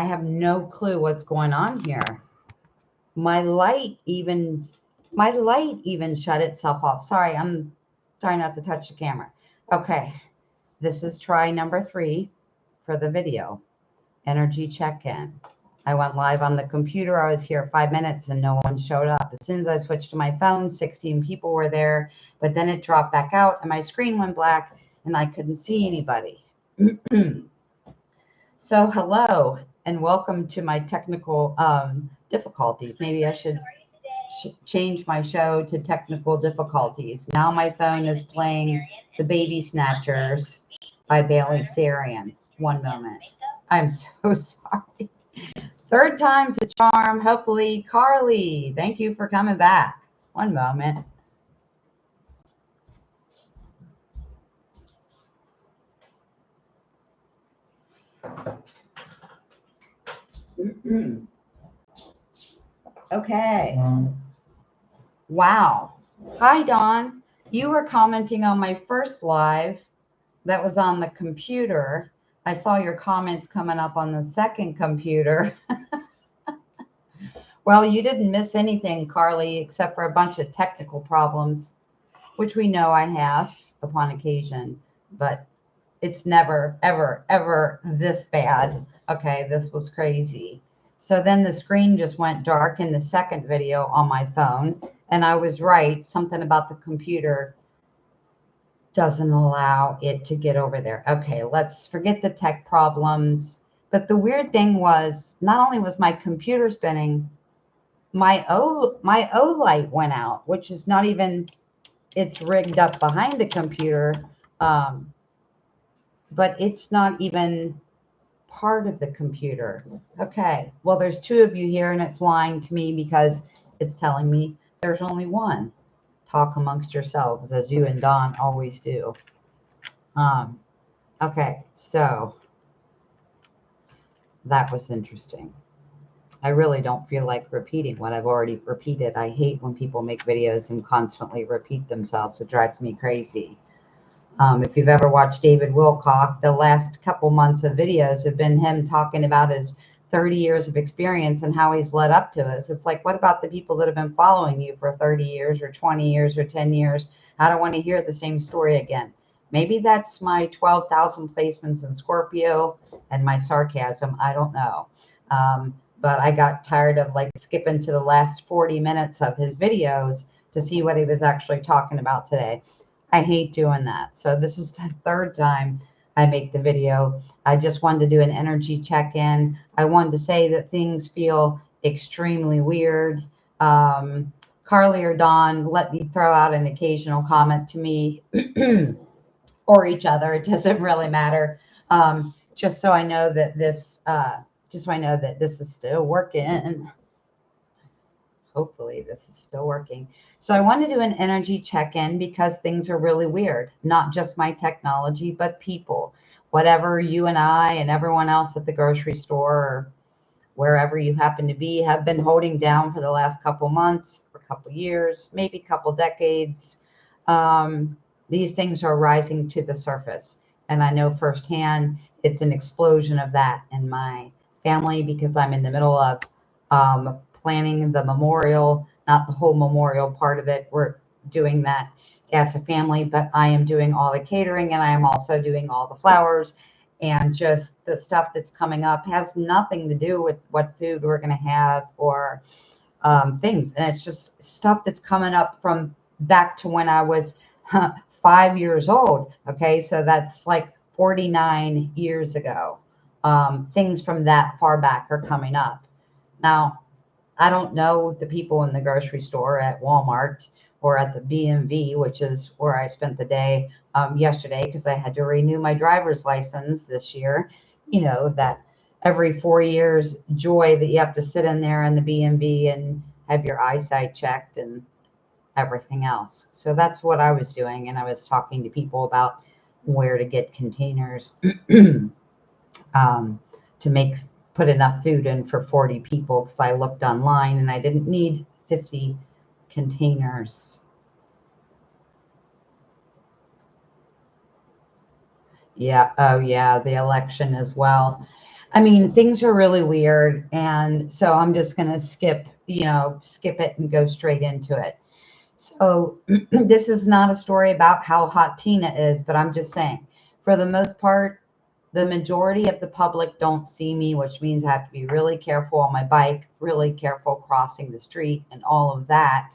I have no clue what's going on here. My light even shut itself off. Sorry, I'm trying not to touch the camera. Okay, this is try number 3 for the video. Energy check-in. I went live on the computer. I was here 5 minutes and no one showed up. As soon as I switched to my phone, 16 people were there, but then it dropped back out and my screen went black and I couldn't see anybody. So hello and welcome to my technical difficulties. Maybe I should change my show to technical difficulties. Now my phone is playing The Baby Snatchers by Bailey Sarian. One moment. I'm so sorry. Third time's a charm. Hopefully, Carly, thank you for coming back. One moment. Okay. Wow. Hi, Dawn. You were commenting on my first live that was on the computer. I saw your comments coming up on the second computer. Well, you didn't miss anything, Carly, except for a bunch of technical problems, which we know I have upon occasion, but it's never, ever, ever this bad. Okay, this was crazy. So then the screen just went dark in the second video on my phone, and I was right. Something about the computer doesn't allow it to get over there. Okay, let's forget the tech problems. But the weird thing was, not only was my computer spinning, my O light went out, which is not even, it's rigged up behind the computer, but it's not even part of the computer. Okay, well, there's 2 of you here and it's lying to me because it's telling me there's only one. Talk amongst yourselves as you and Dawn always do. Okay, so that was interesting. I really don't feel like repeating what I've already repeated. I hate when people make videos and constantly repeat themselves. It drives me crazy. If you've ever watched David Wilcock, the last couple months of videos have been him talking about his 30 years of experience and how he's led up to us. It's like, what about the people that have been following you for 30 years or 20 years or 10 years? I don't want to hear the same story again. Maybe that's my 12,000 placements in Scorpio and my sarcasm. I don't know. But I got tired of like skipping to the last 40 minutes of his videos to see what he was actually talking about today. I hate doing that. So this is the 3rd time I make the video. I just wanted to do an energy check-in. I wanted to say that things feel extremely weird. Carly or Dawn, let me throw out an occasional comment to me or each other. It doesn't really matter. Just so I know that this is still working. Hopefully this is still working. So I want to do an energy check-in because things are really weird. Not just my technology, but people. Whatever you and I and everyone else at the grocery store or wherever you happen to be have been holding down for the last couple months, or couple years, maybe couple decades. These things are rising to the surface. And I know firsthand it's an explosion of that in my family because I'm in the middle of planning the memorial, not the whole memorial part of it. We're doing that as a family, but I am doing all the catering and I am also doing all the flowers, and just the stuff that's coming up has nothing to do with what food we're going to have or things. And it's just stuff that's coming up from back to when I was 5 years old. Okay, so that's like 49 years ago. Things from that far back are coming up. Now, I don't know the people in the grocery store at Walmart or at the BMV, which is where I spent the day yesterday because I had to renew my driver's license this year. You know, that every 4 years joy that you have to sit in there in the BMV and have your eyesight checked and everything else. So that's what I was doing. And I was talking to people about where to get containers to put enough food in for 40 people because I looked online and I didn't need 50 containers. Yeah. Oh, yeah. The election as well. I mean, things are really weird. And so I'm just going to skip it and go straight into it. So this is not a story about how hot Tina is, but I'm just saying, for the most part, the majority of the public don't see me, which means I have to be really careful on my bike, really careful crossing the street and all of that.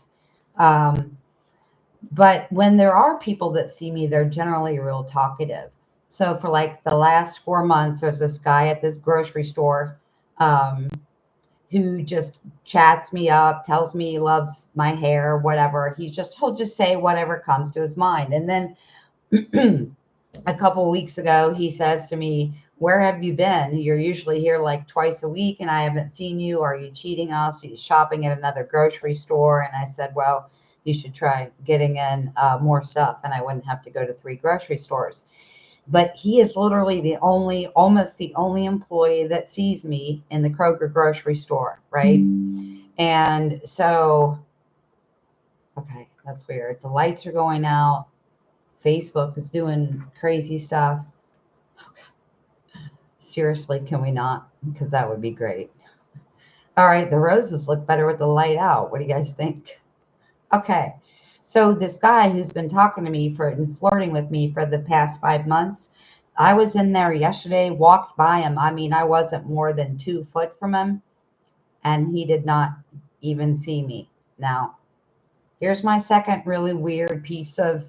Um, but when there are people that see me, they're generally real talkative. So for like the last 4 months, there's this guy at this grocery store um, who just chats me up, tells me he loves my hair, whatever. He'll just say whatever comes to his mind. And then a couple of weeks ago, he says to me, "Where have you been? You're usually here like twice a week, and I haven't seen you. Are you cheating us? Are you shopping at another grocery store?" And I said, "Well, you should try getting in more stuff, and I wouldn't have to go to 3 grocery stores." But he is literally almost the only employee that sees me in the Kroger grocery store, right? And so, okay, that's weird. The lights are going out. Facebook is doing crazy stuff. Seriously, can we not? Because that would be great. All right, the roses look better with the light out. What do you guys think? Okay, so this guy who's been talking to me and flirting with me for the past 5 months, I was in there yesterday, walked by him. I mean, I wasn't more than 2 foot from him, and he did not even see me. Now, here's my second really weird piece of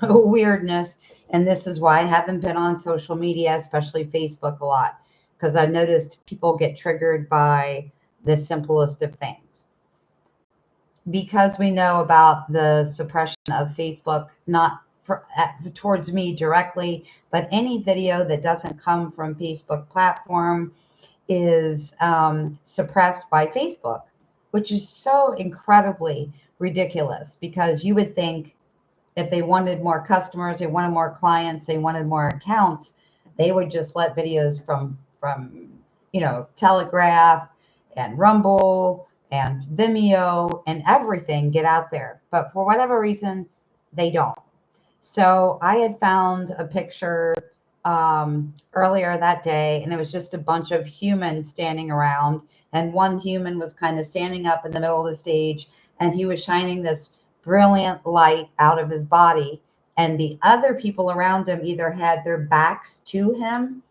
weirdness. And this is why I haven't been on social media, especially Facebook, a lot, because I've noticed people get triggered by the simplest of things. Because we know about the suppression of Facebook, not towards me directly, but any video that doesn't come from Facebook platform is suppressed by Facebook, which is so incredibly ridiculous, because you would think if they wanted more customers, they wanted more clients, they wanted more accounts, they would just let videos from Telegraph and Rumble and Vimeo and everything get out there. But for whatever reason, they don't. So I had found a picture earlier that day, and it was just a bunch of humans standing around, and one human was kind of standing up in the middle of the stage, and he was shining this brilliant light out of his body, and the other people around him either had their backs to him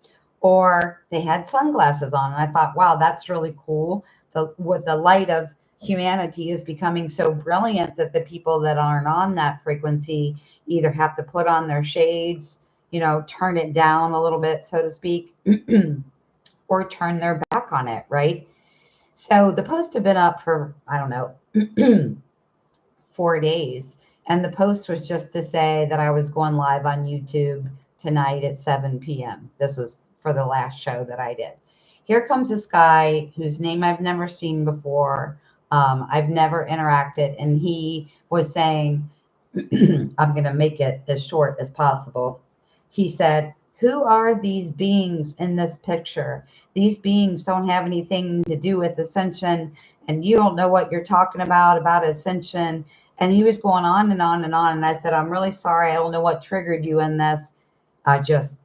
or they had sunglasses on. And I thought, wow, that's really cool. The light of humanity is becoming so brilliant that the people that aren't on that frequency either have to put on their shades, turn it down a little bit, so to speak, or turn their back on it, right? So the post had been up for, I don't know, 4 days. And the post was just to say that I was going live on YouTube tonight at 7 p.m. This was for the last show that I did. Here comes this guy whose name I've never seen before. I've never interacted. And he was saying, I'm going to make it as short as possible. He said, "Who are these beings in this picture? These beings don't have anything to do with ascension, and you don't know what you're talking about ascension." And he was going on and on and on. And I said, "I'm really sorry. I don't know what triggered you in this. I just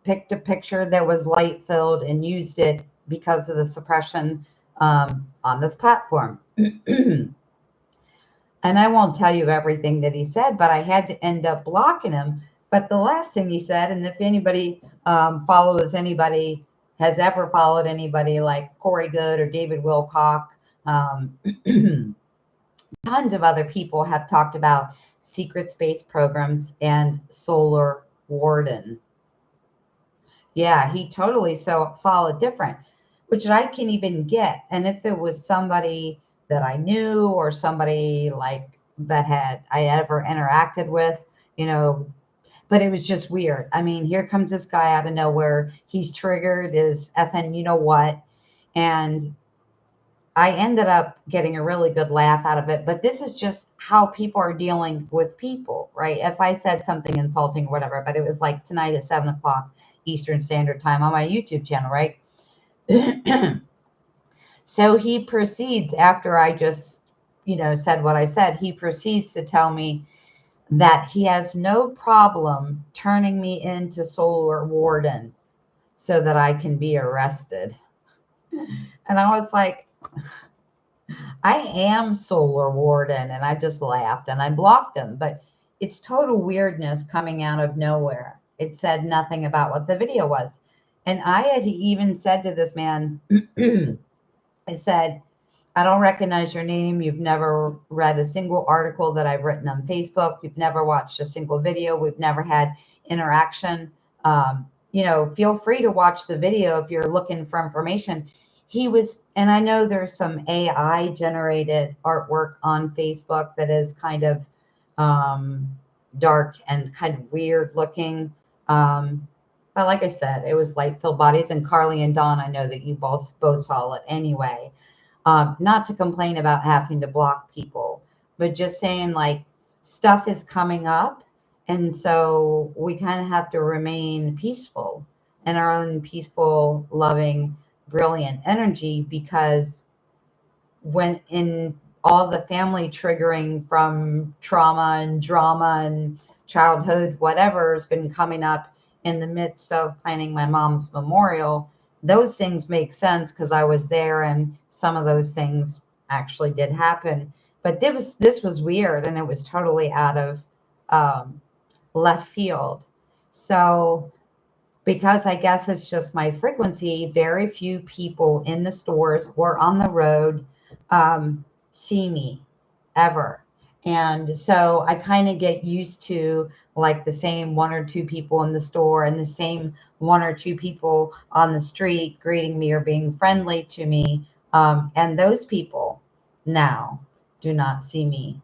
picked a picture that was light filled and used it because of the suppression on this platform." And I won't tell you everything that he said, but I had to end up blocking him. But the last thing he said, and if anybody has ever followed anybody like Corey Good or David Wilcock, tons of other people have talked about secret space programs and Solar Warden. Yeah, he totally saw it different, which I can even get. And if it was somebody that I knew or somebody like that I ever interacted with, but it was just weird. I mean, here comes this guy out of nowhere. He's triggered as effing, you know what? And I ended up getting a really good laugh out of it. But this is just how people are dealing with people, right? If I said something insulting or whatever, but it was like tonight at 7 o'clock Eastern Standard Time on my YouTube channel, right? So he proceeds, after I just, said what I said, he proceeds to tell me that he has no problem turning me into Solar Warden. so that I can be arrested. And I was like, I am Solar Warden. And I just laughed and I blocked him. But it's total weirdness coming out of nowhere. It said nothing about what the video was. And I had even said to this man, I said, I don't recognize your name. You've never read a single article that I've written on Facebook. You've never watched a single video. We've never had interaction. Feel free to watch the video if you're looking for information. He was, and I know there's some AI generated artwork on Facebook that is kind of dark and kind of weird looking. But like I said, it was light filled bodies. And Carly and Dawn, I know that you both saw it anyway. Not to complain about having to block people, but just saying like stuff is coming up. And so we kind of have to remain peaceful in our own peaceful, loving, brilliant energy, because when in all the family triggering from trauma and drama and childhood, whatever has been coming up in the midst of planning my mom's memorial, those things make sense because I was there and some of those things actually did happen. But this was weird, and it was totally out of left field. So because I guess it's just my frequency, very few people in the stores or on the road see me ever. And so I kind of get used to like the same one or two people in the store and the same one or two people on the street greeting me or being friendly to me. And those people now do not see me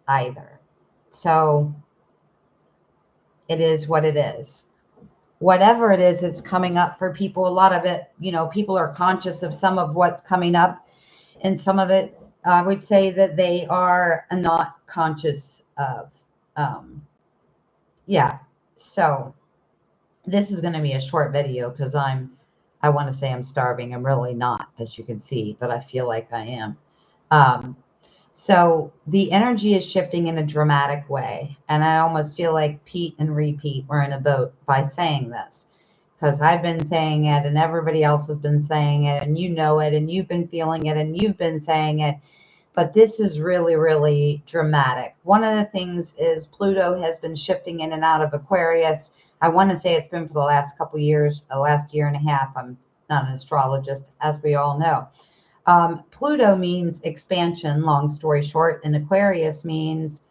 either. So it is what it is. Whatever it is, it's coming up for people. A lot of it, people are conscious of some of what's coming up, and some of it, I would say that they are not conscious of. Yeah. So this is going to be a short video because I want to say I'm starving. I'm really not, as you can see, but I feel like I am. So the energy is shifting in a dramatic way. And I almost feel like Pete and repeat we're in a boat by saying this, because I've been saying it and everybody else has been saying it, and you know it, and you've been feeling it, and you've been saying it. But this is really, really dramatic. One of the things is Pluto has been shifting in and out of Aquarius. I want to say it's been for the last couple of years, the last year and a half. I'm not an astrologist, as we all know. Pluto means expansion, long story short, and Aquarius means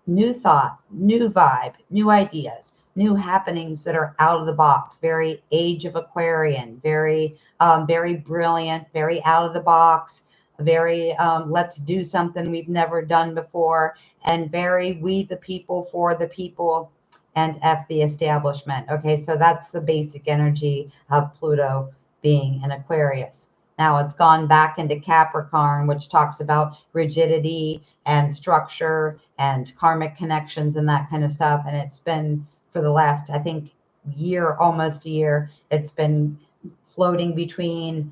new thought, new vibe, new ideas, new happenings that are out of the box, very age of Aquarian, very, very brilliant, very out of the box, very let's do something we've never done before, and very we the people for the people and F the establishment. Okay, so that's the basic energy of Pluto being an Aquarius. Now it's gone back into Capricorn, which talks about rigidity and structure and karmic connections and that kind of stuff. And it's been for the last, I think, year, almost a year, it's been floating between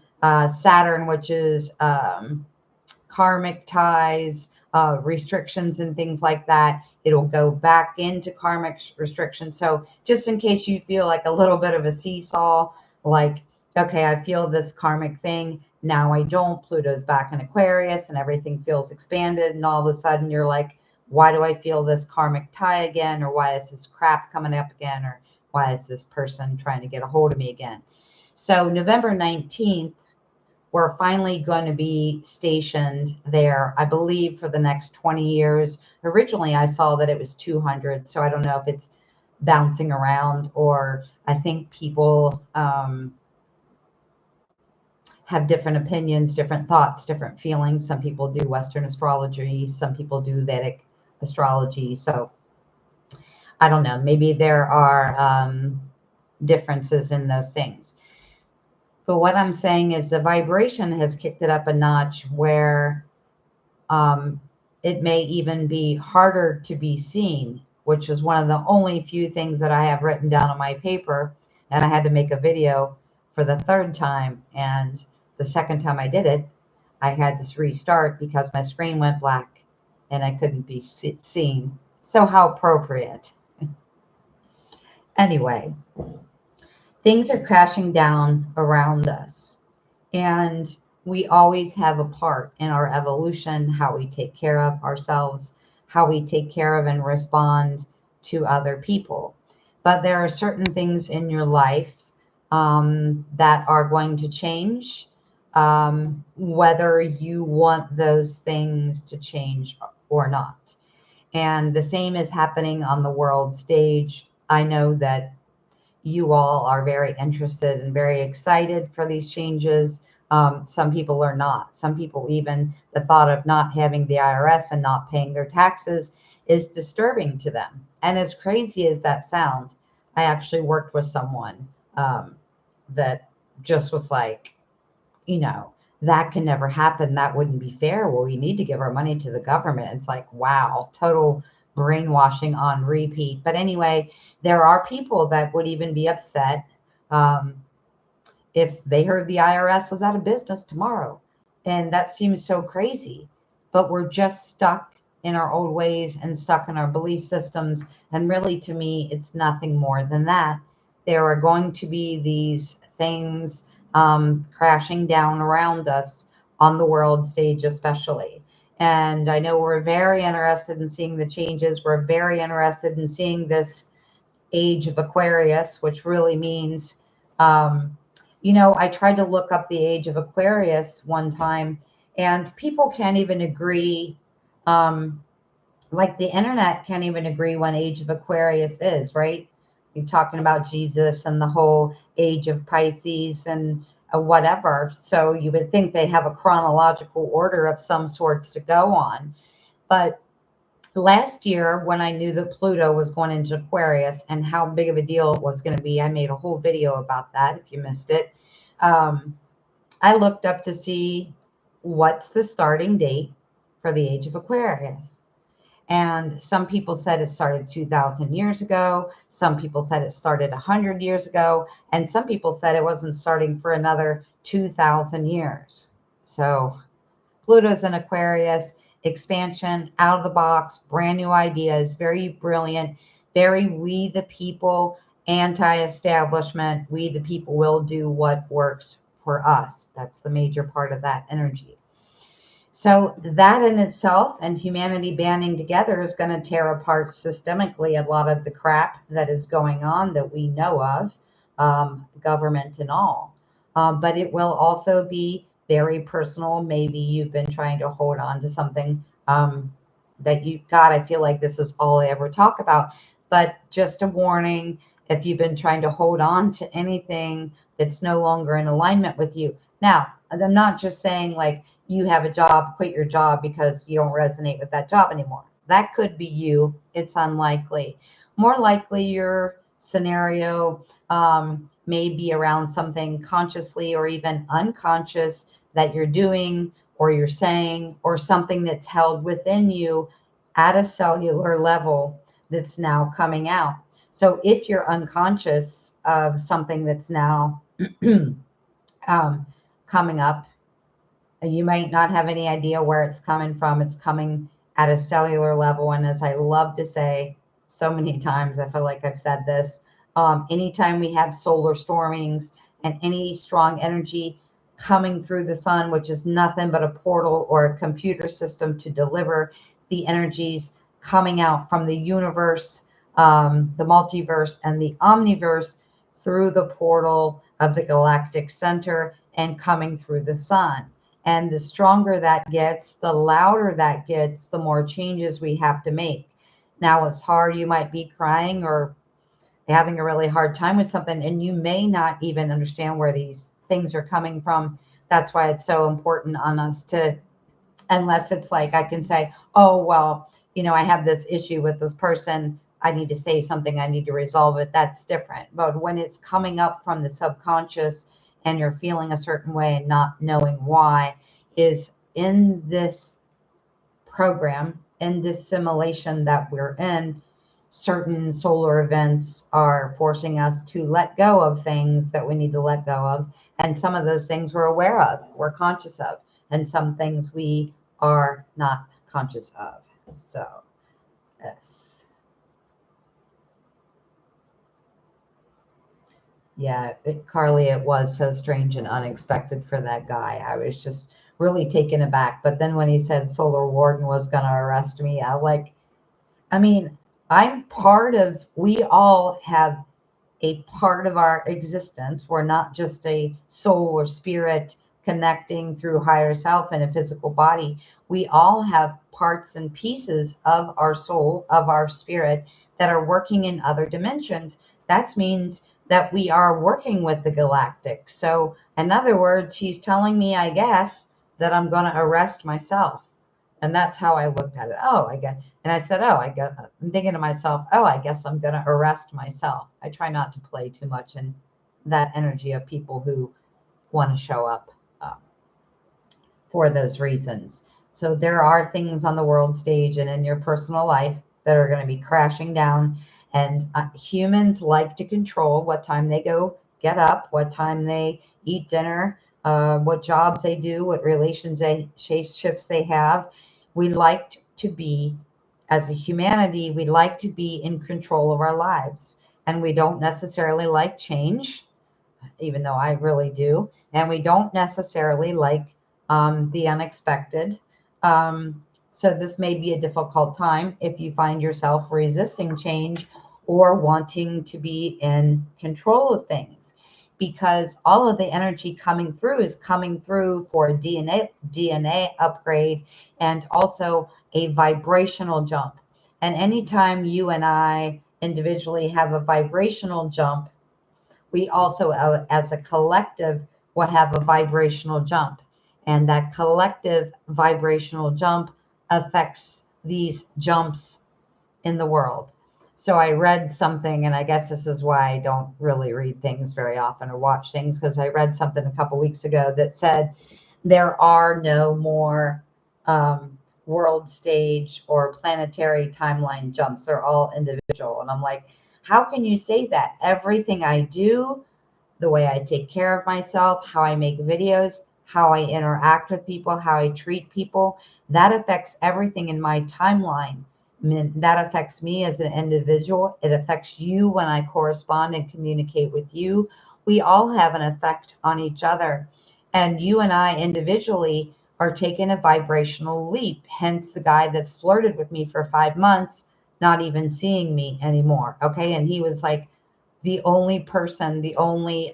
Saturn, which is karmic ties, restrictions and things like that. It'll go back into karmic restrictions. So just in case you feel like a little bit of a seesaw, like, okay, I feel this karmic thing. Now I don't. Pluto's back in Aquarius and everything feels expanded. And all of a sudden you're like, why do I feel this karmic tie again? Or why is this crap coming up again? Or why is this person trying to get a hold of me again? So November 19th, we're finally going to be stationed there, I believe, for the next 20 years. Originally, I saw that it was 200. So I don't know if it's bouncing around, or I think people have different opinions, different thoughts, different feelings. Some people do Western astrology. Some people do Vedic astrology. So I don't know. Maybe there are differences in those things. But what I'm saying is the vibration has kicked it up a notch where it may even be harder to be seen, which is one of the only few things that I have written down on my paper. And I had to make a video for the third time. And the second time I did it, I had to restart because my screen went black and I couldn't be seen. So how appropriate. Anyway, things are crashing down around us. And we always have a part in our evolution, how we take care of ourselves, how we take care of and respond to other people. But there are certain things in your life that are going to change, whether you want those things to change or not. And the same is happening on the world stage. I know that you all are very interested and very excited for these changes. Some people are not. Some people, even the thought of not having the IRS and not paying their taxes is disturbing to them. And as crazy as that sounds, I actually worked with someone that just was like, you know, that can never happen. That wouldn't be fair. Well, we need to give our money to the government. It's like, wow, total brainwashing on repeat. But anyway, there are people that would even be upset um, if they heard the IRS was out of business tomorrow. And that seems so crazy. But we're just stuck in our old ways and stuck in our belief systems. And really, to me, it's nothing more than that. There are going to be these things crashing down around us on the world stage, especially. And I know we're very interested in seeing the changes. We're very interested in seeing this age of Aquarius, which really means, um, I tried to look up the age of Aquarius one time, and people can't even agree. Um, like the internet can't even agree when age of Aquarius is, right? You're talking about Jesus and the whole age of Pisces and whatever. So you would think they have a chronological order of some sorts to go on. But last year, when I knew that Pluto was going into Aquarius and how big of a deal it was going to be, I made a whole video about that if you missed it. Um, I looked up to see what's the starting date for the age of Aquarius. And some people said it started 2,000 years ago. Some people said it started 100 years ago. And some people said it wasn't starting for another 2,000 years. So Pluto's in Aquarius, expansion, out of the box, brand new ideas, very brilliant, very we the people, anti establishment. We the people will do what works for us. That's the major part of that energy. So that in itself and humanity banding together is going to tear apart systemically a lot of the crap that is going on that we know of, government and all. But it will also be very personal. Maybe you've been trying to hold on to something that you got. I feel like this is all I ever talk about. But just a warning, if you've been trying to hold on to anything that's no longer in alignment with you. Now, I'm not just saying like, you have a job, quit your job because you don't resonate with that job anymore. That could be you. It's unlikely. More likely, your scenario may be around something consciously or even unconscious that you're doing or you're saying, or something that's held within you at a cellular level that's now coming out. So if you're unconscious of something that's now coming up, you might not have any idea where it's coming from. It's coming at a cellular level. And as I love to say so many times, I feel like I've said this, anytime we have solar stormings and any strong energy coming through the sun, which is nothing but a portal or a computer system to deliver the energies coming out from the universe, the multiverse, and the omniverse through the portal of the galactic center and coming through the sun. And the stronger that gets, the louder that gets, the more changes we have to make. Now, it's hard. You might be crying or having a really hard time with something, and you may not even understand where these things are coming from. That's why it's so important on us to, unless it's like I can say, oh, well, I have this issue with this person. I need to say something. I need to resolve it. That's different. But when it's coming up from the subconscious and you're feeling a certain way and not knowing why, is in this program, in this simulation that we're in, certain solar events are forcing us to let go of things that we need to let go of. And some of those things we're aware of, we're conscious of, and some things we are not conscious of. So, yes. Yeah, Carly, it was so strange and unexpected for that guy. I was just really taken aback. But then when he said Solar Warden was going to arrest me, I mean, I'm part of, we all have a part of our existence. We're not just a soul or spirit connecting through higher self in a physical body. We all have parts and pieces of our soul, of our spirit that are working in other dimensions. That means that we are working with the galactic. So, in other words, he's telling me, I guess, that I'm going to arrest myself. And that's how I looked at it. Oh, I guess. And I said, oh, I guess, I'm thinking to myself, oh, I guess I'm going to arrest myself. I try not to play too much in that energy of people who want to show up uh, for those reasons. So there are things on the world stage and in your personal life that are going to be crashing down. And humans like to control what time they go get up, what time they eat dinner, what jobs they do, what relationships they have. We like to be, as a humanity, we like to be in control of our lives. And we don't necessarily like change, even though I really do. And we don't necessarily like the unexpected. So this may be a difficult time if you find yourself resisting change or wanting to be in control of things, because all of the energy coming through is coming through for a DNA upgrade and also a vibrational jump. And anytime you and I individually have a vibrational jump, we also, as a collective, will have a vibrational jump. And that collective vibrational jump affects these jumps in the world. So I read something, and I guess this is why I don't really read things very often or watch things, because I read something a couple weeks ago that said there are no more world stage or planetary timeline jumps. They're all individual. And I'm like, how can you say that? Everything I do, the way I take care of myself, how I make videos, how I interact with people, how I treat people, that affects everything in my timeline. I mean, that affects me as an individual. It affects you when I correspond and communicate with you. We all have an effect on each other. And you and I individually are taking a vibrational leap. Hence, the guy that's flirted with me for 5 months, not even seeing me anymore. Okay. And he was like, the only person, the only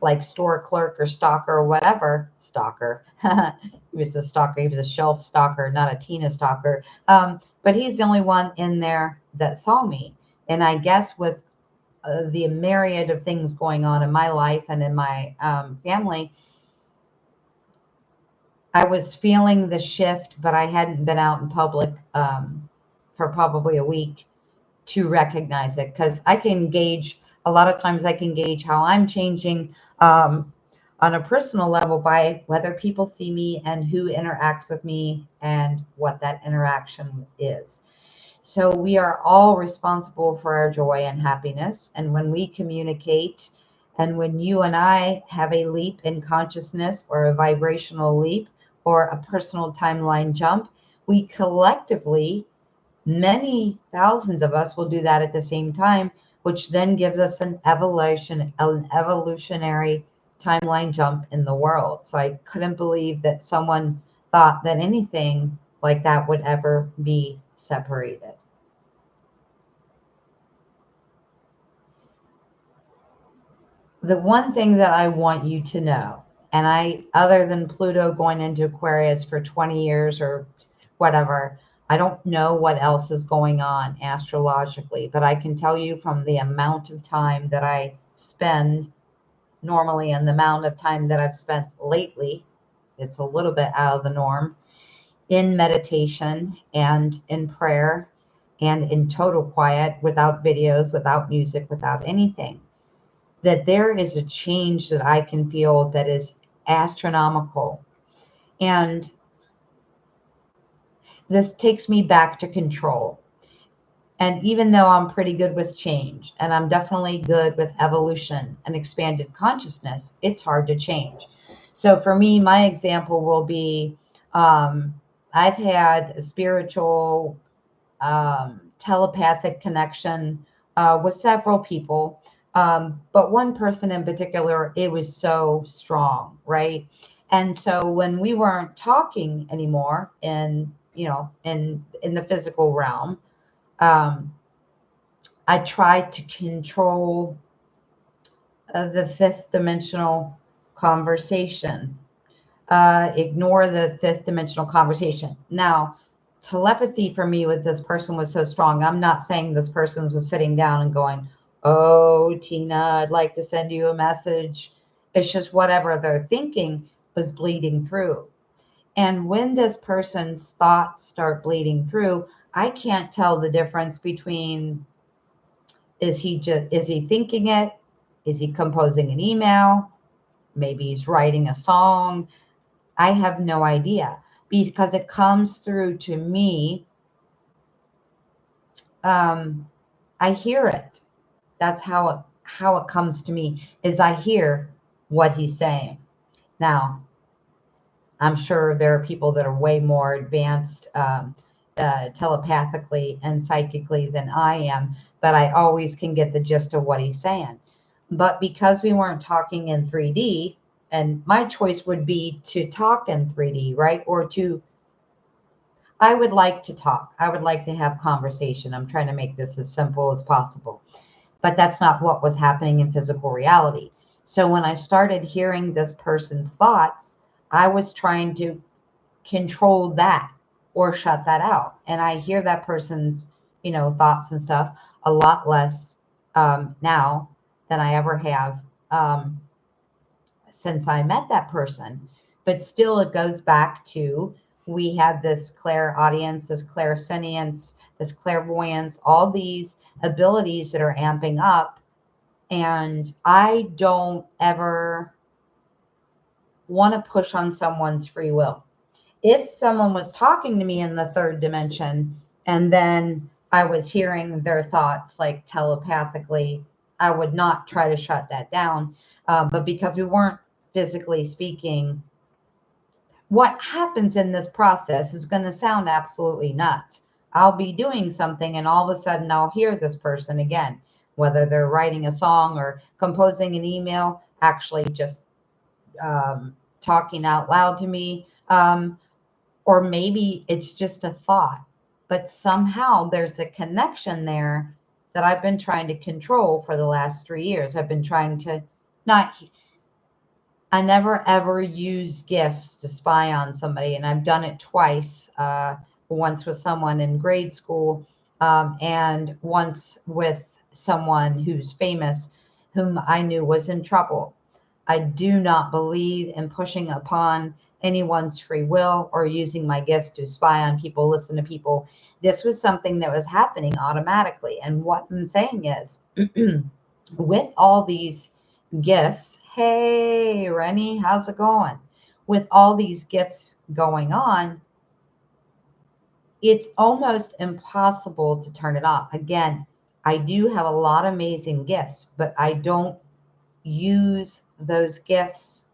like store clerk or stalker or whatever, stalker. He was a stalker. He was a shelf stalker, not a Tina stalker. But he's the only one in there that saw me. And I guess with the myriad of things going on in my life and in my family, I was feeling the shift, but I hadn't been out in public for probably a week to recognize it, because I can gauge, a lot of times I can gauge how I'm changing on a personal level by whether people see me and who interacts with me and what that interaction is. So we are all responsible for our joy and happiness. And when we communicate, and when you and I have a leap in consciousness or a vibrational leap or a personal timeline jump, we collectively, many thousands of us will do that at the same time, which then gives us an evolutionary timeline jump in the world. So I couldn't believe that someone thought that anything like that would ever be separated. The one thing that I want you to know, and other than Pluto going into Aquarius for 20 years or whatever, I don't know what else is going on astrologically, but I can tell you from the amount of time that I spend normally and the amount of time that I've spent lately, it's a little bit out of the norm, in meditation and in prayer and in total quiet, without videos, without music, without anything, that there is a change that I can feel that is astronomical. And this takes me back to control. And even though I'm pretty good with change and I'm definitely good with evolution and expanded consciousness, it's hard to change. So for me, my example will be I've had a spiritual telepathic connection with several people. But one person in particular, it was so strong, right? And so when we weren't talking anymore in the physical realm, um, I tried to control the fifth dimensional conversation, ignore the fifth dimensional conversation. Now, telepathy for me with this person was so strong. I'm not saying this person was sitting down and going, "Oh, Tina, I'd like to send you a message." It's just whatever they're thinking was bleeding through. And when this person's thoughts start bleeding through, I can't tell the difference between, is he thinking it? Is he composing an email? Maybe he's writing a song. I have no idea because it comes through to me. Um, I hear it. That's how it comes to me, is I hear what he's saying. Now, I'm sure there are people that are way more advanced telepathically and psychically than I am, but I always can get the gist of what he's saying. But because we weren't talking in 3D, and my choice would be to talk in 3D, right? I would like to talk. I would like to have conversation. I'm trying to make this as simple as possible. But that's not what was happening in physical reality. So when I started hearing this person's thoughts, I was trying to control that or shut that out. And I hear that person's, thoughts and stuff a lot less now than I ever have since I met that person. But still, it goes back to, we have this clairaudience, this clairsentience, this clairvoyance, all these abilities that are amping up. And I don't ever want to push on someone's free will. If someone was talking to me in the third dimension and then I was hearing their thoughts like telepathically, I would not try to shut that down. But because we weren't physically speaking, what happens in this process is going to sound absolutely nuts. I'll be doing something and all of a sudden I'll hear this person again, whether they're writing a song or composing an email, actually just talking out loud to me. Or maybe it's just a thought, but somehow there's a connection there that I've been trying to control for the last 3 years. I've been trying to not, I never ever use gifts to spy on somebody, and I've done it twice. Once with someone in grade school, and once with someone who's famous, whom I knew was in trouble. I do not believe in pushing upon anyone's free will or using my gifts to spy on people, listen to people. This was something that was happening automatically. And what I'm saying is, with all these gifts, hey, Rennie, how's it going? With all these gifts going on, it's almost impossible to turn it off. Again, I do have a lot of amazing gifts, but I don't use those gifts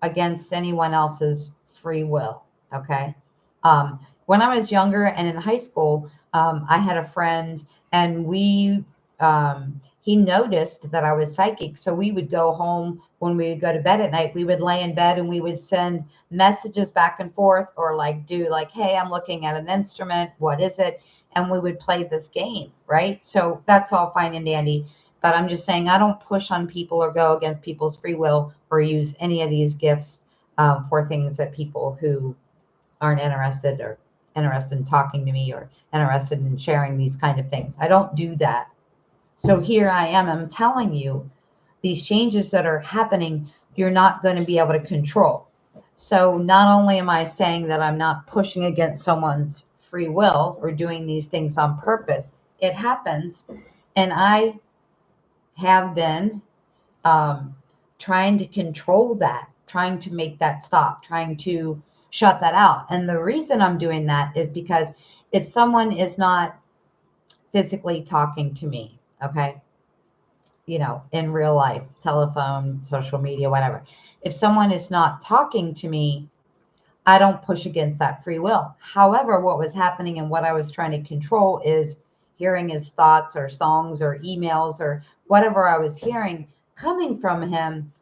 against anyone else's free will. Okay. When I was younger and in high school, I had a friend, and he noticed that I was psychic. So we would go home when we would go to bed at night. We would lay in bed and we would send messages back and forth, or like do like, hey, I'm looking at an instrument. What is it? And we would play this game. Right. So that's all fine and dandy. But I'm just saying, I don't push on people or go against people's free will or use any of these gifts for things that people who aren't interested in talking to me or interested in sharing these kind of things. I don't do that. So here I am. I'm telling you, these changes that are happening, you're not going to be able to control. So not only am I saying that I'm not pushing against someone's free will or doing these things on purpose, it happens. And I have been trying to control that, trying to make that stop, trying to shut that out. And the reason I'm doing that is because if someone is not physically talking to me, okay, in real life, telephone, social media, whatever, if someone is not talking to me, I don't push against that free will. However, what was happening and what I was trying to control is hearing his thoughts or songs or emails or whatever I was hearing coming from him,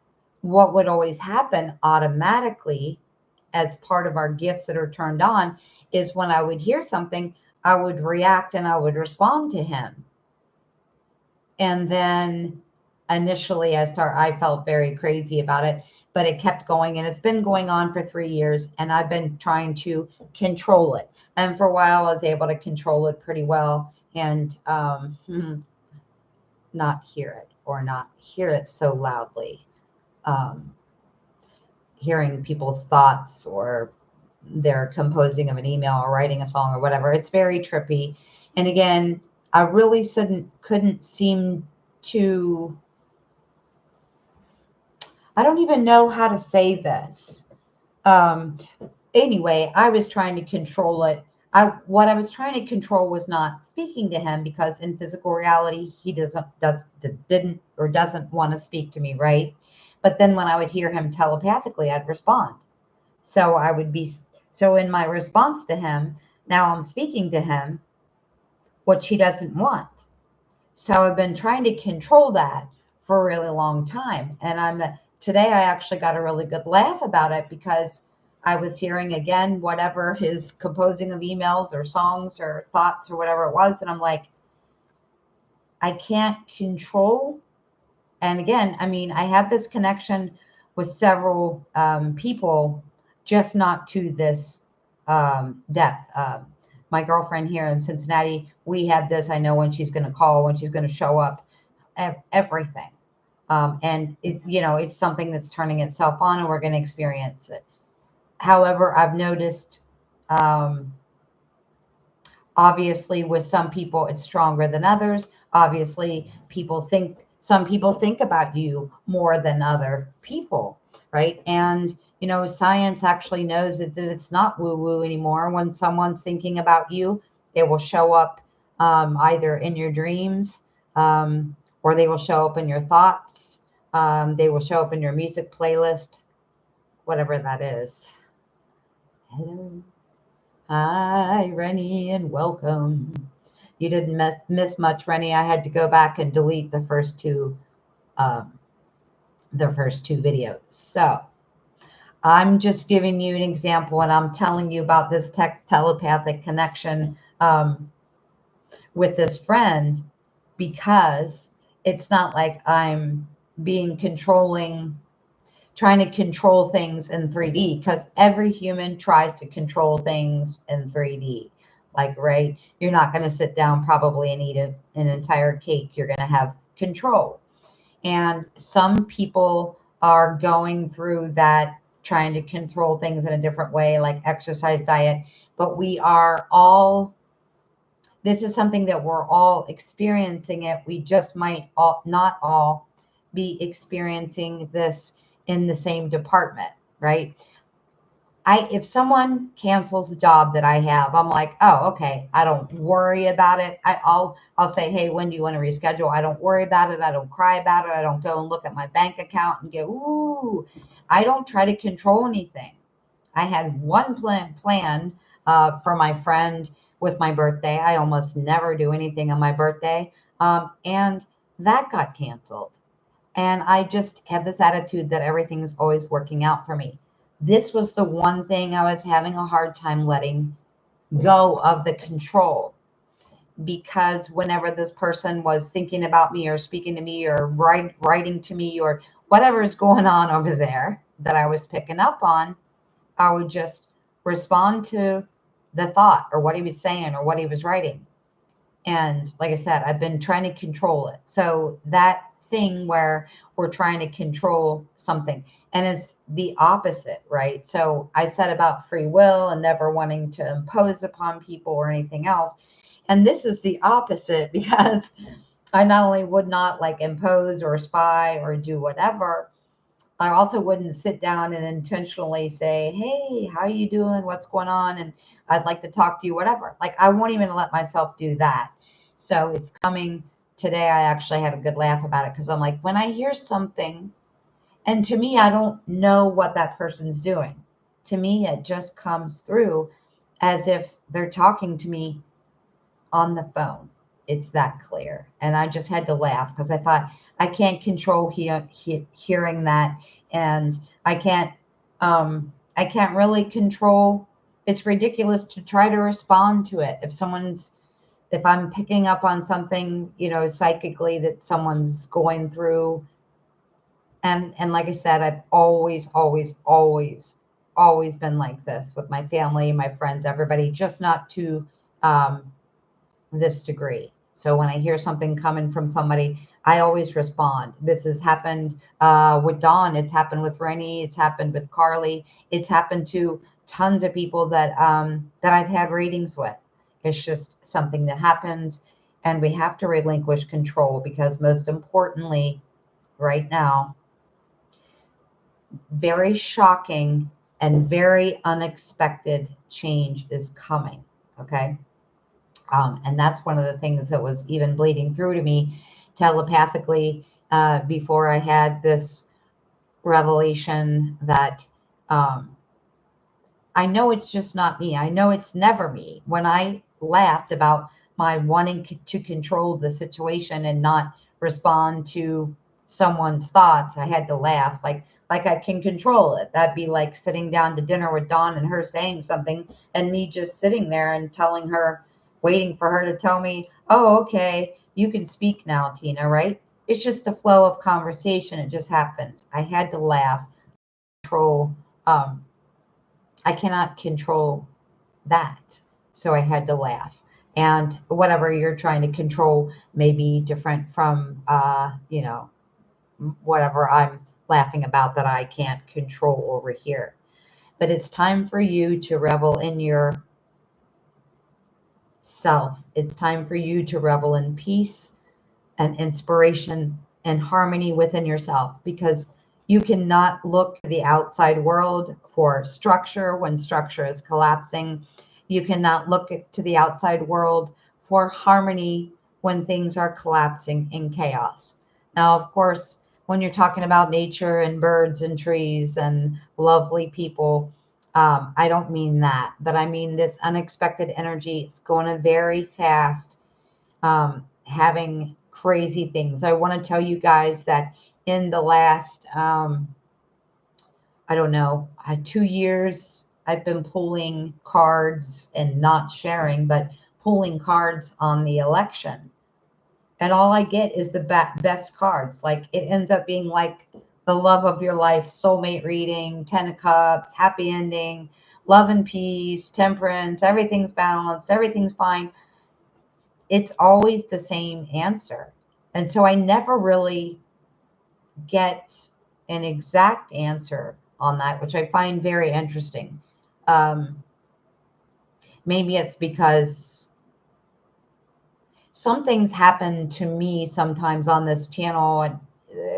what would always happen automatically as part of our gifts that are turned on is when I would hear something, I would react and I would respond to him. And then initially I felt very crazy about it, but it kept going and it's been going on for 3 years and I've been trying to control it. And for a while I was able to control it pretty well and not hear it or not hear it so loudly. Hearing people's thoughts or their composing of an email or writing a song or whatever. It's very trippy. And again, I really couldn't seem to, I don't even know how to say this. Anyway, I was trying to control it. What I was trying to control was not speaking to him because in physical reality, he didn't want to speak to me, right? But then when I would hear him telepathically, I'd respond. So in my response to him, now I'm speaking to him, which he doesn't want. So I've been trying to control that for a really long time. And today I actually got a really good laugh about it because I was hearing again, whatever his composing of emails or songs or thoughts or whatever it was. And I'm like, I can't control. And again, I mean, I have this connection with several people, just not to this depth. My girlfriend here in Cincinnati, we have this. I know when she's going to call, when she's going to show up, everything. And it's something that's turning itself on, and we're going to experience it. However, I've noticed, obviously, with some people, it's stronger than others. Obviously, some people think about you more than other people, right? And science actually knows that it's not woo-woo anymore. When someone's thinking about you, they will show up either in your dreams, or they will show up in your thoughts. They will show up in your music playlist, whatever that is. Hello. Hi, Rennie, and welcome. You didn't miss much, Rennie. I had to go back and delete the first two videos. So I'm just giving you an example, and I'm telling you about this telepathic connection with this friend because it's not like I'm being trying to control things in 3D, because every human tries to control things in 3D. Like, right, you're not going to sit down probably and eat an entire cake. You're going to have control. And some people are going through that, trying to control things in a different way, like exercise, diet. But this is something that we're all experiencing it. We just might not all be experiencing this in the same department, right? If someone cancels a job that I have, I'm like, oh, okay. I don't worry about it. I'll say, hey, when do you want to reschedule? I don't worry about it. I don't cry about it. I don't go and look at my bank account and go, ooh. I don't try to control anything. I had one plan for my friend with my birthday. I almost never do anything on my birthday. And that got canceled. And I just have this attitude that everything is always working out for me. This was the one thing I was having a hard time letting go of the control, because whenever this person was thinking about me or speaking to me or writing to me or whatever is going on over there that I was picking up on, I would just respond to the thought or what he was saying or what he was writing. And like I said, I've been trying to control it. So that thing where we're trying to control something, and it's the opposite, right? So I said about free will and never wanting to impose upon people or anything else. And this is the opposite, because I not only would not like impose or spy or do whatever, I also wouldn't sit down and intentionally say, hey, how you doing? What's going on? And I'd like to talk to you, whatever. Like, I won't even let myself do that. So it's coming today. I actually had a good laugh about it, because I'm like, when I hear something, and to me, I don't know what that person's doing. To me, it just comes through as if they're talking to me on the phone. It's that clear. And I just had to laugh because I thought I can't control hearing that, and I can't really control. It's ridiculous to try to respond to it. If I'm picking up on something, psychically that someone's going through, and like I said, I've always been like this with my family, my friends, everybody, just not to um, this degree. So when I hear something coming from somebody, I always respond. This has happened with Dawn. It's happened with Rennie. It's happened with Carly. It's happened to tons of people that I've had readings with. It's just something that happens, and we have to relinquish control because most importantly, right now, very shocking and very unexpected change is coming. Okay. And that's one of the things that was even bleeding through to me telepathically before I had this revelation that I know it's just not me. I know it's never me. When I laughed about my wanting to control the situation and not respond to someone's thoughts, I had to laugh like I can control it. That'd be like sitting down to dinner with Dawn and her saying something and me just sitting there and telling her, waiting for her to tell me, "Oh, okay, you can speak now, Tina," right? It's just the flow of conversation. It just happens. I had to laugh. Control. Um, I cannot control that. So I had to laugh. And whatever you're trying to control may be different from, whatever I'm laughing about that I can't control over here. But it's time for you to revel in your self. It's time for you to revel in peace and inspiration and harmony within yourself, because you cannot look to the outside world for structure when structure is collapsing. You cannot look to the outside world for harmony when things are collapsing in chaos. Now, of course, when you're talking about nature and birds and trees and lovely people, I don't mean that, but I mean this unexpected energy is going very fast, having crazy things. I want to tell you guys that in the last, I don't know, 2 years, I've been pulling cards and not sharing, but pulling cards on the election. And all I get is the best cards. Like it ends up being like the love of your life, soulmate reading, 10 of cups, happy ending, love and peace, temperance, everything's balanced, everything's fine. It's always the same answer. And so I never really get an exact answer on that, which I find very interesting. Um, Maybe it's because some things happen to me sometimes on this channel and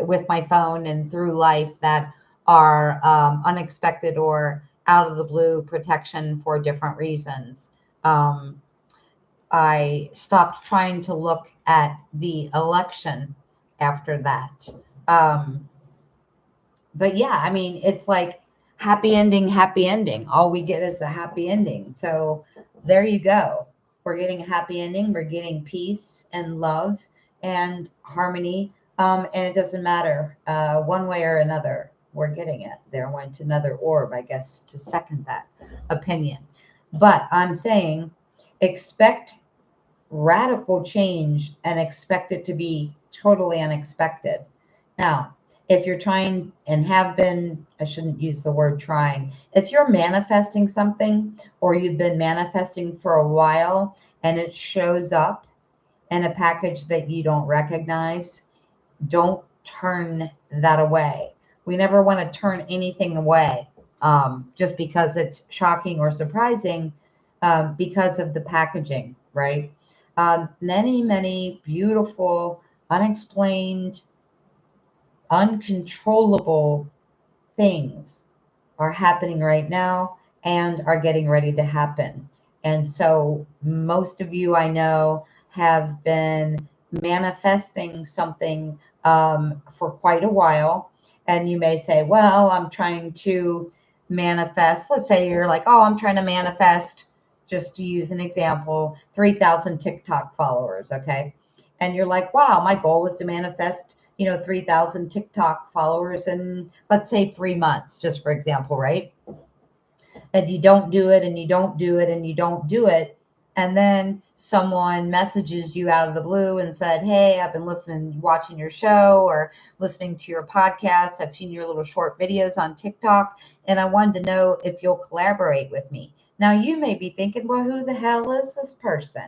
with my phone and through life that are unexpected or out of the blue protection for different reasons. Um, I stopped trying to look at the election after that. Um, but yeah, I mean, it's like happy ending, happy ending. All we get is a happy ending. So there you go. We're getting a happy ending. We're getting peace and love and harmony. And it doesn't matter one way or another. We're getting it. There went another orb, I guess, to second that opinion. But I'm saying expect radical change and expect it to be totally unexpected. Now, if you're trying and have been, I shouldn't use the word trying, if you're manifesting something or you've been manifesting for a while and it shows up in a package that you don't recognize, don't turn that away. We never want to turn anything away just because it's shocking or surprising because of the packaging, right? Many beautiful, unexplained, uncontrollable things are happening right now and are getting ready to happen. And so most of you I know have been manifesting something for quite a while. And you may say, well, I'm trying to manifest. Let's say you're like, oh, I'm trying to manifest just to use an example, 3,000 TikTok followers, okay? And you're like, wow, my goal was to manifest, 3,000 TikTok followers in, let's say, 3 months, just for example, right? And you don't do it and you don't do it and you don't do it. And then someone messages you out of the blue and said, hey, I've been listening, watching your show or listening to your podcast. I've seen your little short videos on TikTok, and I wanted to know if you'll collaborate with me. Now, you may be thinking, well, who the hell is this person?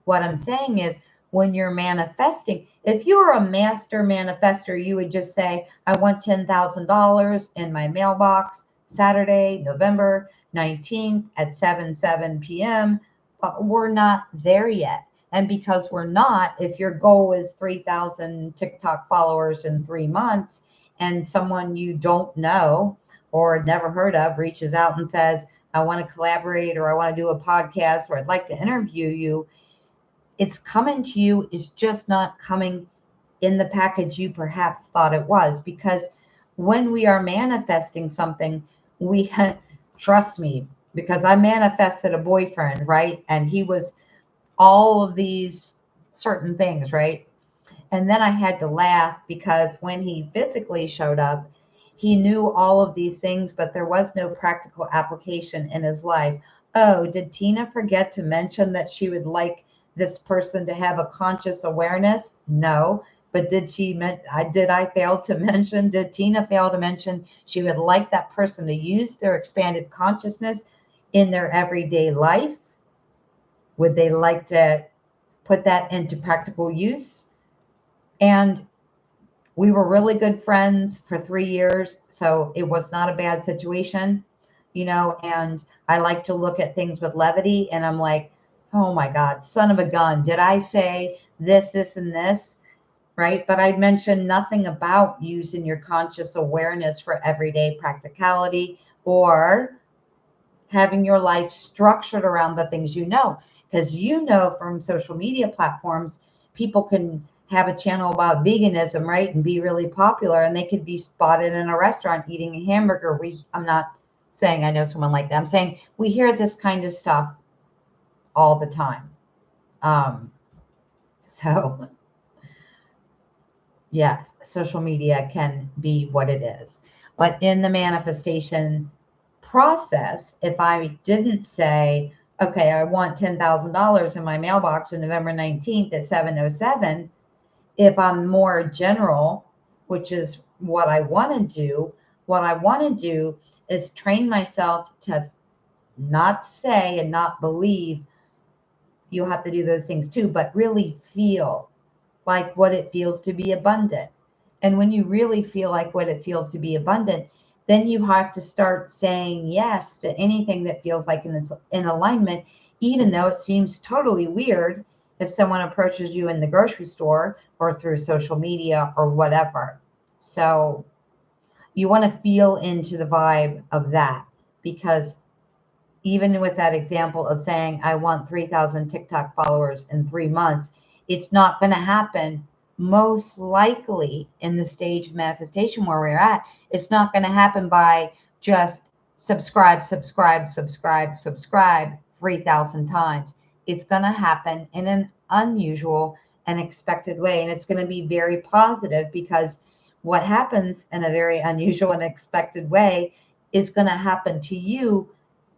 What I'm saying is, when you're manifesting, if you were a master manifester, you would just say, I want $10,000 in my mailbox Saturday, November 19th at 7 p.m., but we're not there yet. And because we're not, if your goal is 3,000 TikTok followers in 3 months, and someone you don't know or never heard of reaches out and says, I want to collaborate, or I want to do a podcast, or I'd like to interview you, it's coming to you, is just not coming in the package you perhaps thought it was. Because when we are manifesting something, we trust me, because I manifested a boyfriend, right? And he was all of these certain things, right? And then I had to laugh because when he physically showed up, he knew all of these things, but there was no practical application in his life. Oh, did Tina forget to mention that she would like this person to have a conscious awareness? No. But did I fail to mention, did Tina fail to mention she would like that person to use their expanded consciousness in their everyday life? Would they like to put that into practical use? And we were really good friends for 3 years, so it was not a bad situation, and I like to look at things with levity, and I'm like, oh my God, son of a gun, did I say this, and this, right? But I mentioned nothing about using your conscious awareness for everyday practicality or having your life structured around the things you know. Because from social media platforms, people can have a channel about veganism, right? And be really popular, and they could be spotted in a restaurant eating a hamburger. I'm not saying I know someone like that. I'm saying we hear this kind of stuff all the time. So yes, social media can be what it is. But in the manifestation process, if I didn't say, okay, I want $10,000 in my mailbox on November 19th at 7:07, if I'm more general, which is what I want to do is train myself to not say and not believe you have to do those things too, but really feel like what it feels to be abundant. And when you really feel like what it feels to be abundant, then you have to start saying yes to anything that feels like it's in alignment, even though it seems totally weird if someone approaches you in the grocery store or through social media or whatever. So you want to feel into the vibe of that, because even with that example of saying, I want 3,000 TikTok followers in 3 months, it's not going to happen. Most likely in the stage of manifestation where we're at, it's not going to happen by just subscribe 3,000 times. It's going to happen in an unusual and expected way. And it's going to be very positive, because what happens in a very unusual and expected way is going to happen to you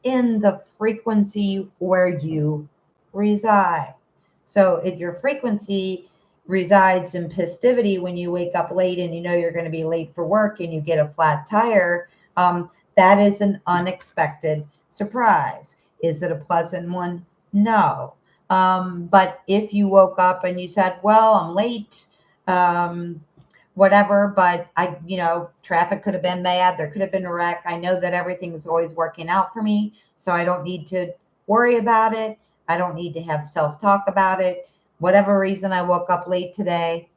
in the frequency where you reside. So if your frequency resides in festivity, when you wake up late and you know you're going to be late for work and you get a flat tire, that is an unexpected surprise. Is it a pleasant one? No. But if you woke up and you said, well, I'm late, whatever, but traffic could have been bad. There could have been a wreck. I know that everything's always working out for me, so I don't need to worry about it. I don't need to have self-talk about it. Whatever reason I woke up late today,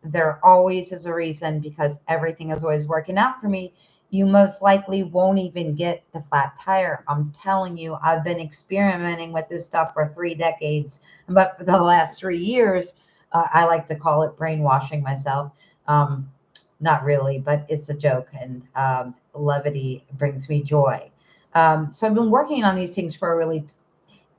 there always is a reason, because everything is always working out for me. You most likely won't even get the flat tire. I'm telling you, I've been experimenting with this stuff for 3 decades, but for the last 3 years, I like to call it brainwashing myself. Not really, but it's a joke, and levity brings me joy. So I've been working on these things for a really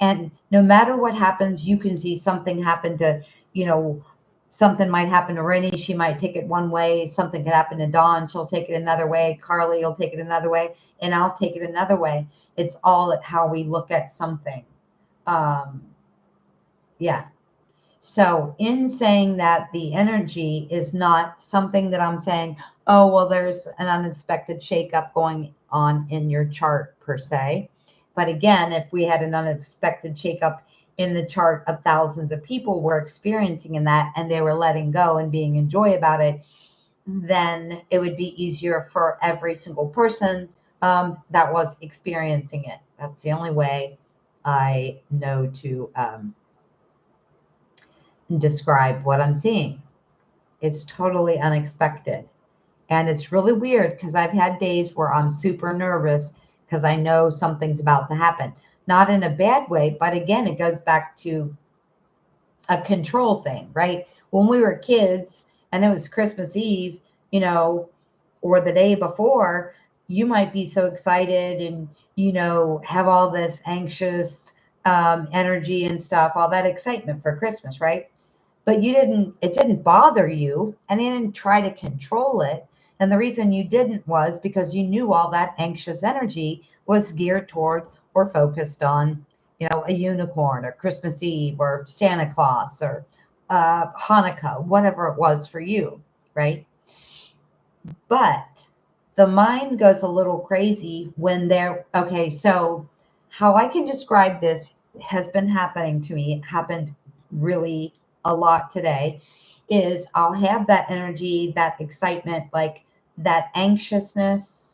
And no matter what happens, you can see something happen to, you know, something might happen to Rennie. She might take it one way. Something could happen to Dawn. She'll take it another way. Carly will take it another way. And I'll take it another way. It's all at how we look at something. Um, yeah. So, in saying that, the energy is not something that I'm saying, oh, well, there's an unexpected shakeup going on in your chart per se. But again, if we had an unexpected shakeup in the chart of thousands of people were experiencing in that and they were letting go and being in joy about it, then it would be easier for every single person that was experiencing it. That's the only way I know to describe what I'm seeing. It's totally unexpected. And it's really weird because I've had days where I'm super nervous because I know something's about to happen. Not in a bad way, but again, it goes back to a control thing, right? When we were kids and it was Christmas Eve, you know, or the day before, you might be so excited and, you know, have all this anxious energy and stuff, all that excitement for Christmas, right? But it didn't bother you and you didn't try to control it. And the reason you didn't was because you knew all that anxious energy was geared toward or focused on, you know, a unicorn or Christmas Eve or Santa Claus or Hanukkah, whatever it was for you, right? But the mind goes a little crazy when okay, so how I can describe this has been happening to me. It happened really a lot today is I'll have that energy, that excitement, like that anxiousness,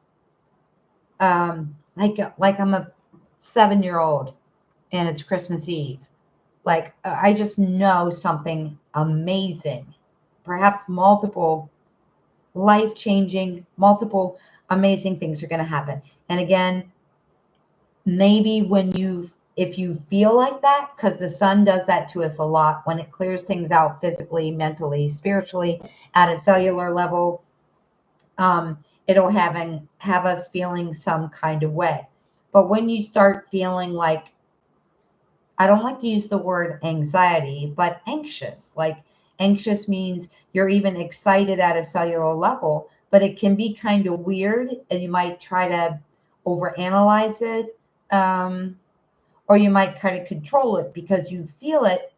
like I'm a 7-year old and it's Christmas Eve. Like I just know something amazing, perhaps multiple life-changing, multiple amazing things are going to happen. And again, maybe if you feel like that, because the sun does that to us a lot when it clears things out physically, mentally, spiritually, at a cellular level, it'll have us feeling some kind of way. But when you start feeling like, I don't like to use the word anxiety, but anxious. Like anxious means you're even excited at a cellular level, but it can be kind of weird and you might try to overanalyze it. Or you might try to control it because you feel it,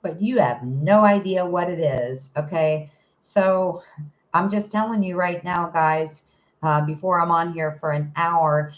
but you have no idea what it is. Okay. So I'm just telling you right now, guys, before I'm on here for an hour,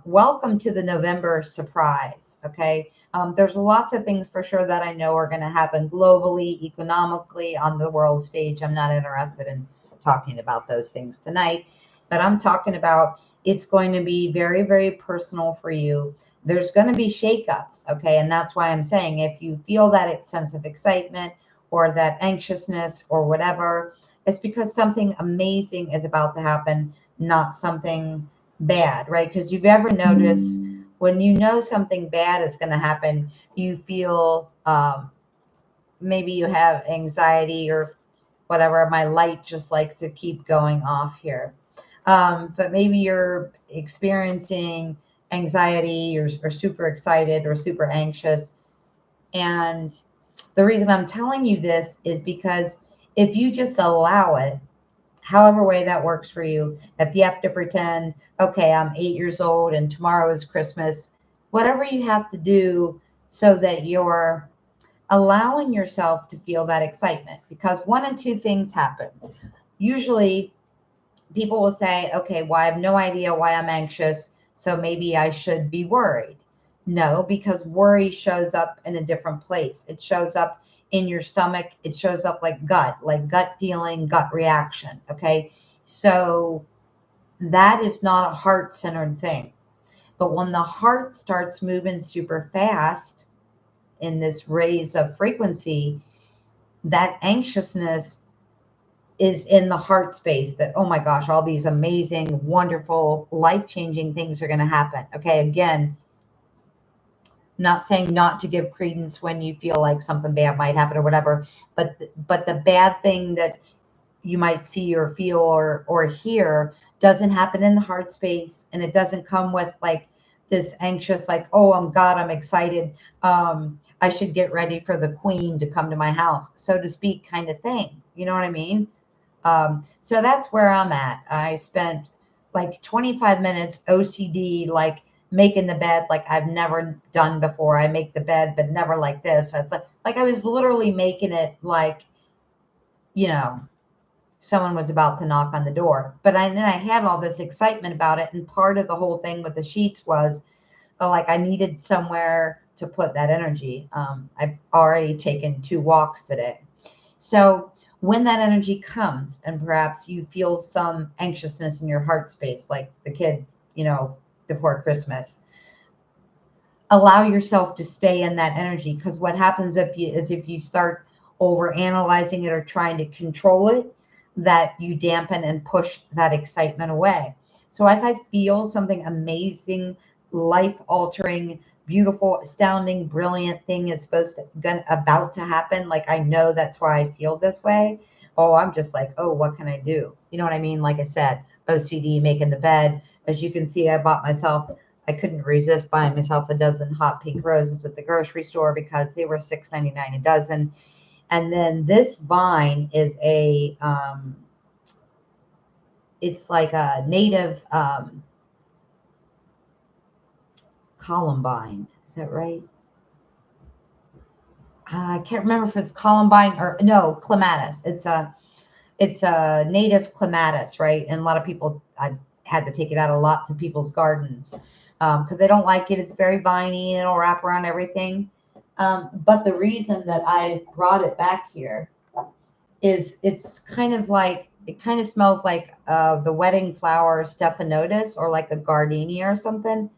welcome to the November surprise. Okay. There's lots of things for sure that I know are going to happen globally, economically, on the world stage. I'm not interested in talking about those things tonight, but I'm talking about it's going to be very, very personal for you. There's going to be shakeups, okay? And that's why I'm saying if you feel that sense of excitement or that anxiousness or whatever, it's because something amazing is about to happen, not something bad, right? Because you've ever noticed when you know something bad is going to happen, you feel maybe you have anxiety or whatever. My light just likes to keep going off here. But maybe you're experiencing anxiety or super excited or super anxious. And the reason I'm telling you this is because if you just allow it, however way that works for you, if you have to pretend, okay, I'm 8 years old and tomorrow is Christmas, whatever you have to do so that you're allowing yourself to feel that excitement, because one of two things happens. Usually people will say, okay, well, I have no idea why I'm anxious, so maybe I should be worried. No, because worry shows up in a different place. It shows up in your stomach. It shows up like gut feeling, gut reaction. Okay. So that is not a heart centered thing. But when the heart starts moving super fast in this raise of frequency, that anxiousness is in the heart space that, oh my gosh, all these amazing, wonderful, life-changing things are going to happen. Okay, again, not saying not to give credence when you feel like something bad might happen or whatever, but the bad thing that you might see or feel or hear doesn't happen in the heart space, and it doesn't come with like this anxious, like, oh, I'm excited. I should get ready for the queen to come to my house, so to speak, kind of thing. You know what I mean? So that's where I'm at. I spent like 25 minutes OCD, like making the bed like I've never done before. I make the bed, but never like this. Like I was literally making it like, you know, someone was about to knock on the door. Then I had all this excitement about it. And part of the whole thing with the sheets was like I needed somewhere to put that energy. I've already taken 2 walks today. So when that energy comes and perhaps you feel some anxiousness in your heart space, like the kid, before Christmas, allow yourself to stay in that energy. Because what happens if you start over analyzing it or trying to control it, that you dampen and push that excitement away. So if I feel something amazing, life altering, beautiful, astounding, brilliant thing is about to happen, like I know that's why I feel this way. Oh, I'm just like, oh, what can I do? You know what I mean? Like I said, OCD, making the bed. As you can see, I couldn't resist buying myself a dozen hot pink roses at the grocery store because they were $6.99 a dozen. And then this vine is it's like a native columbine. Is that right? I can't remember if it's columbine or no, clematis. It's a native clematis, right? And a lot of people, I've had to take it out of lots of people's gardens because they don't like it. It's very viney and it'll wrap around everything. But the reason that I brought it back here is it kind of smells like the wedding flower stephanotis or like a gardenia or something.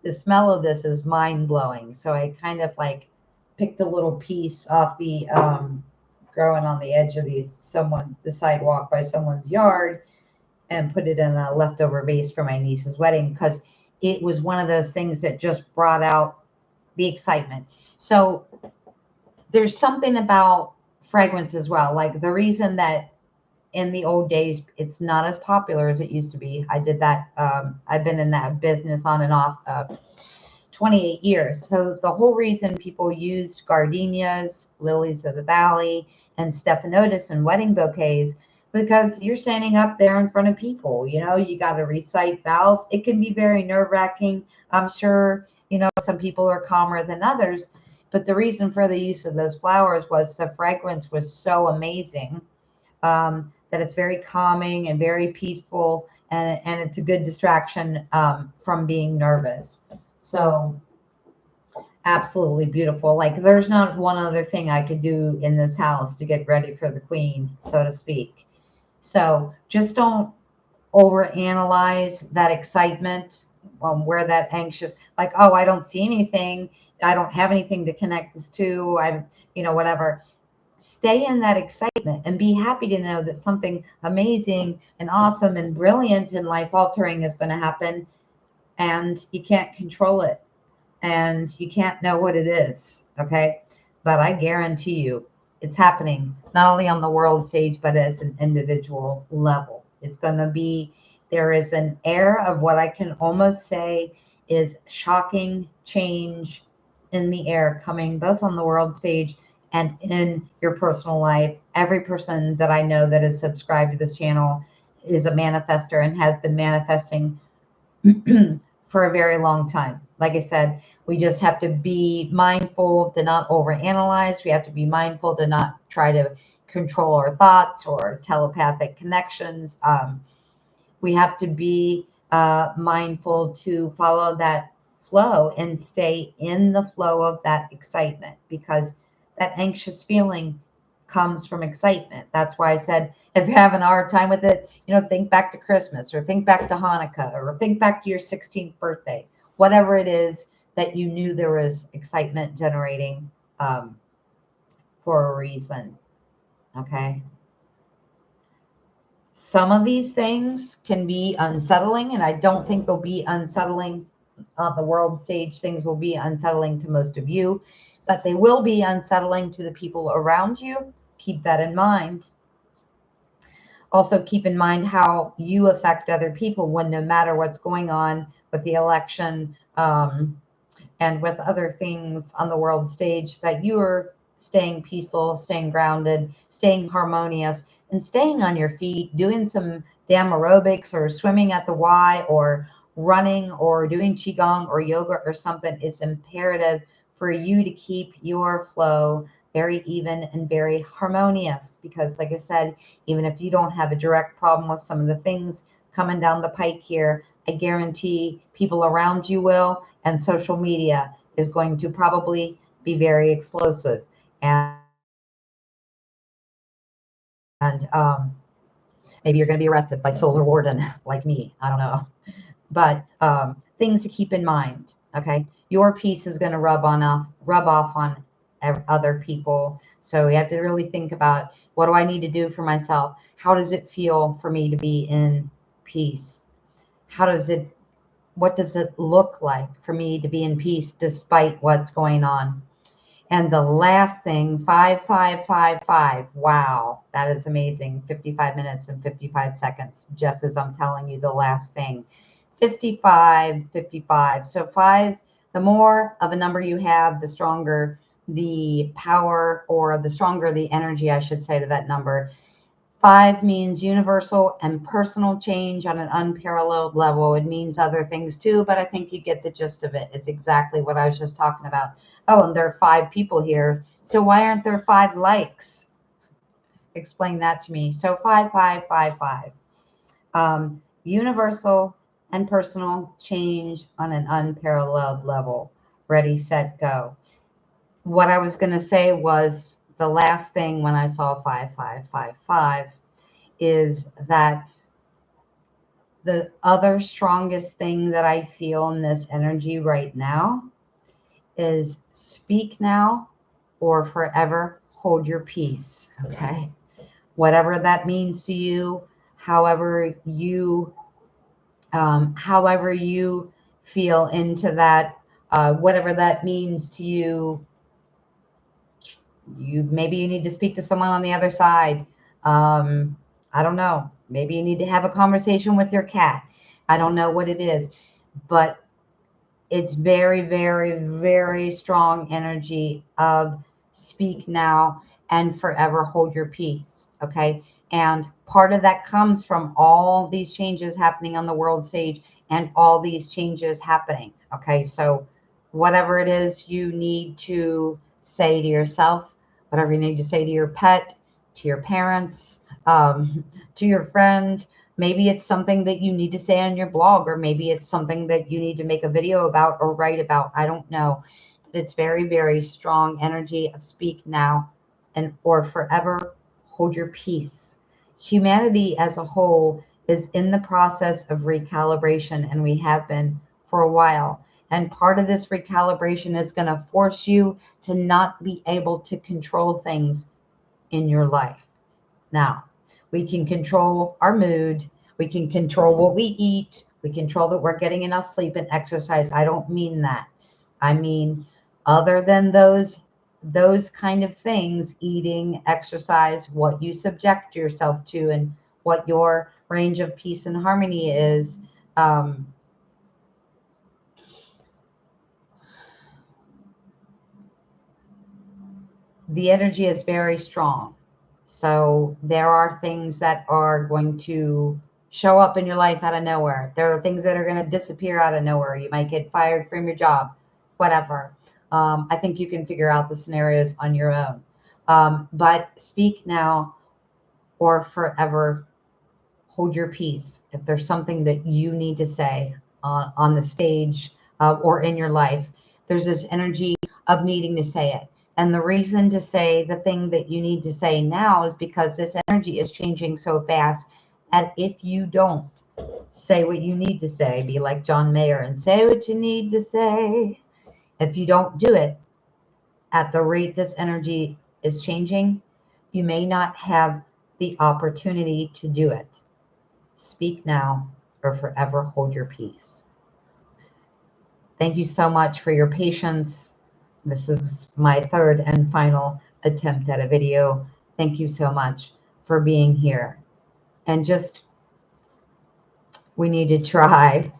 The smell of this is mind blowing. So I kind of like picked a little piece off the growing on the edge of the sidewalk by someone's yard and put it in a leftover vase for my niece's wedding because it was one of those things that just brought out the excitement. So there's something about fragrance as well. Like the reason that in the old days it's not as popular as it used to be. I did that. I've been in that business on and off 28 years. So the whole reason people used gardenias, lilies of the valley, and stephanotis in wedding bouquets, because you're standing up there in front of people, you got to recite vows. It can be very nerve wracking. I'm sure, some people are calmer than others, but the reason for the use of those flowers was the fragrance was so amazing, that it's very calming and very peaceful, and it's a good distraction from being nervous. So absolutely beautiful. Like there's not one other thing I could do in this house to get ready for the queen, so to speak. So just don't overanalyze that excitement, where that anxious, like, oh, I don't see anything. I don't have anything to connect this to. Whatever. Stay in that excitement and be happy to know that something amazing and awesome and brilliant and life altering is going to happen, and you can't control it and you can't know what it is. Okay. But I guarantee you it's happening not only on the world stage, but as an individual level. It's going to be, there is an air of what I can almost say is shocking change in the air coming both on the world stage and in your personal life. Every person that I know that is subscribed to this channel is a manifester and has been manifesting for a very long time. Like I said, we just have to be mindful to not overanalyze. We have to be mindful to not try to control our thoughts or telepathic connections. We have to be mindful to follow that flow and stay in the flow of that excitement, because that anxious feeling comes from excitement. That's why I said, if you're having a hard time with it, think back to Christmas or think back to Hanukkah or think back to your 16th birthday, whatever it is that you knew there was excitement generating for a reason. Okay. Some of these things can be unsettling, and I don't think they'll be unsettling on the world stage. Things will be unsettling to most of you, but they will be unsettling to the people around you. Keep that in mind. Also, keep in mind how you affect other people when no matter what's going on with the election and with other things on the world stage, that you are staying peaceful, staying grounded, staying harmonious, and staying on your feet, doing some damn aerobics or swimming at the Y or running or doing qigong or yoga or something is imperative for you to keep your flow very even and very harmonious. Because like I said, even if you don't have a direct problem with some of the things coming down the pike here, I guarantee people around you will, and social media is going to probably be very explosive. And maybe you're going to be arrested by solar warden like me. I don't know. But things to keep in mind. Okay, your piece is going to rub off on other people. So you have to really think about, what do I need to do for myself? How does it feel for me to be in peace? What does it look like for me to be in peace despite what's going on? And the last thing, 5555. Wow, that is amazing. 55 minutes and 55 seconds, just as I'm telling you the last thing. 55, 55. So five, the more of a number you have, the stronger the power, or the stronger the energy, I should say, to that number. 5 means universal and personal change on an unparalleled level. It means other things too, but I think you get the gist of it. It's exactly what I was just talking about. Oh, and there are 5 people here. So why aren't there 5 likes? Explain that to me. So 5555. Universal and personal change on an unparalleled level. Ready, set, go. What I was going to say was, the last thing when I saw 5555 is that the other strongest thing that I feel in this energy right now is speak now or forever hold your peace. Okay. Whatever that means to you, however you feel into that, whatever that means to you, maybe you need to speak to someone on the other side. I don't know. Maybe you need to have a conversation with your cat. I don't know what it is, but it's very, very, very strong energy of speak now and forever hold your peace. Okay. And part of that comes from all these changes happening on the world stage and all these changes happening. Okay. So whatever it is you need to say to yourself, whatever you need to say to your pet, to your parents, to your friends, maybe it's something that you need to say on your blog, or maybe it's something that you need to make a video about or write about. I don't know. It's very, very strong energy of speak now and or forever hold your peace. Humanity as a whole is in the process of recalibration, and we have been for a while. And part of this recalibration is going to force you to not be able to control things in your life. Now, we can control our mood. We can control what we eat. We control that we're getting enough sleep and exercise. I don't mean that. I mean, other than those kind of things, eating, exercise, what you subject yourself to, and what your range of peace and harmony is. The energy is very strong. So there are things that are going to show up in your life out of nowhere. There are things that are going to disappear out of nowhere. You might get fired from your job, whatever. I think you can figure out the scenarios on your own. But speak now or forever hold your peace. If there's something that you need to say on the stage or in your life, there's this energy of needing to say it. And the reason to say the thing that you need to say now is because this energy is changing so fast. And if you don't say what you need to say, be like John Mayer and say what you need to say. If you don't do it at the rate this energy is changing, you may not have the opportunity to do it. Speak now or forever hold your peace. Thank you so much for your patience. This is my third and final attempt at a video. Thank you so much for being here. And just, we need to try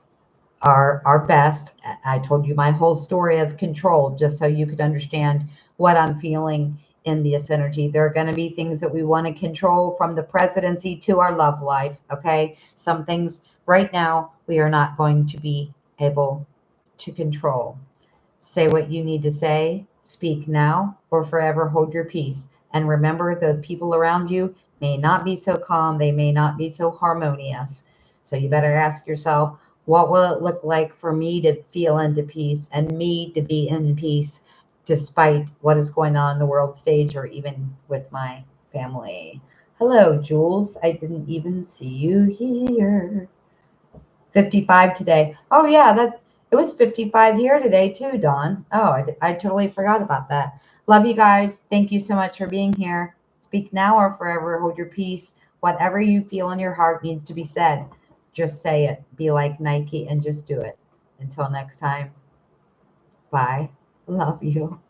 our best. I told you my whole story of control just so you could understand what I'm feeling in this energy. There are going to be things that we want to control, from the presidency to our love life. Okay. Some things right now we are not going to be able to control. Say what you need to say, speak now, or forever hold your peace. And remember, those people around you may not be so calm, they may not be so harmonious. So you better ask yourself, what will it look like for me to feel into peace and me to be in peace despite what is going on in the world stage or even with my family? Hello, Jules. I didn't even see you here. 55 today. Oh yeah, it was 55 here today too, Dawn. Oh, I totally forgot about that. Love you guys. Thank you so much for being here. Speak now or forever hold your peace. Whatever you feel in your heart needs to be said. Just say it. Be like Nike and just do it. Until next time. Bye. Love you.